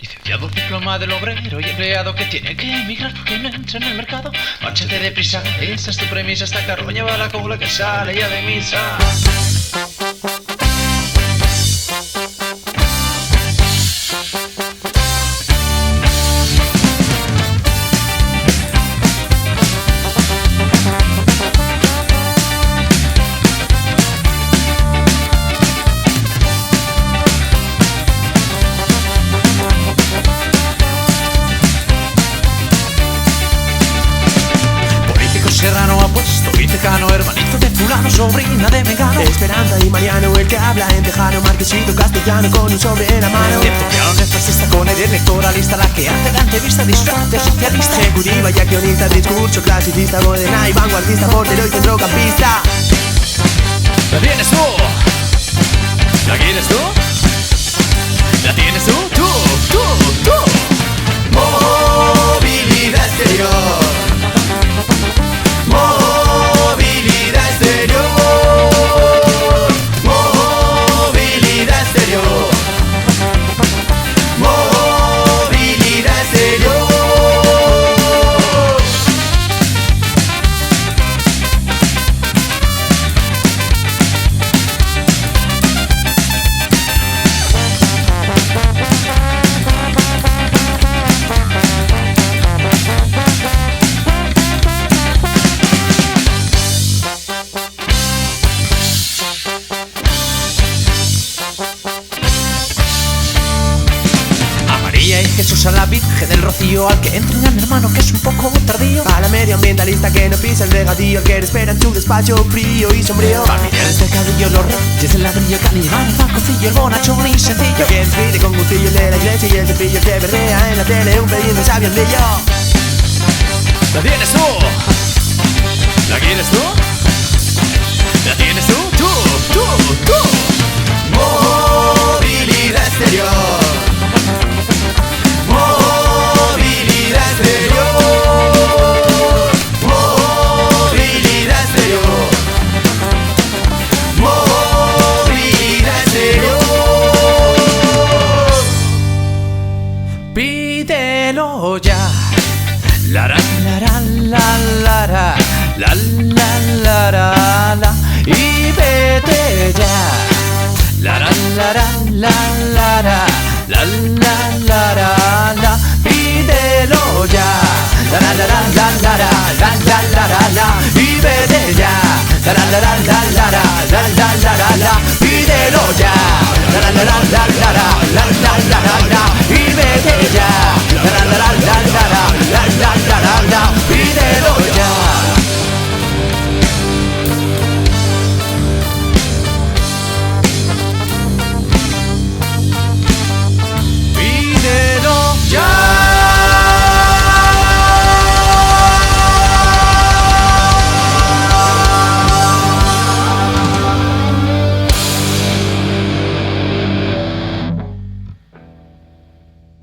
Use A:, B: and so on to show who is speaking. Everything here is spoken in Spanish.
A: Licenciado, diploma del obrero y empleado que tiene que emigrar porque no entra en el mercado. Márchate deprisa, esa es tu premisa. Esta carroña va a la cola que sale ya de misa. Serrano apuesto y tejano, hermanito de fulano, sobrina de Megano.
B: Esperanza y Mariano, el que habla en tejano, marquesito castellano con un sobre en la mano.
A: Tertuliano es fascista con el electoralista, la que hace la entrevista disfraz de socialista.
B: Ejecutiva y accionista, discurso clasicista, moderna y vanguardista, portero y centrocampista.
A: ¿La tienes tú? ¿La quieres tú? ¿La tienes tú? ¡Tú!
B: Movilidad exterior. Movilidad exterior. Movilidad exterior. Movilidad exterior.
A: Y Jesús a la Virgen del Rocío, al que entre a mi hermano que es un poco tardío.
B: A la medioambientalista que no pisa el regadío, el que espera en tu despacho frío y sombrío.
A: Familiares del cadillo, los reyes del ladrillo, Calimán, el bancocillo, el bonachón y sencillo.
B: El que despide con gustillo el de la iglesia y el cepillo que berrea en la tele un pedido sabio brillo.
A: ¿La tienes tú? ¿La quieres tú? ¿La tienes tú? ¡Tú!
B: Movilidad exterior. Movilidad exterior. Movilidad exterior. Movilidad exterior.
A: Pídelo ya. La la la la la la la la la la y vete ya. La la la la la la la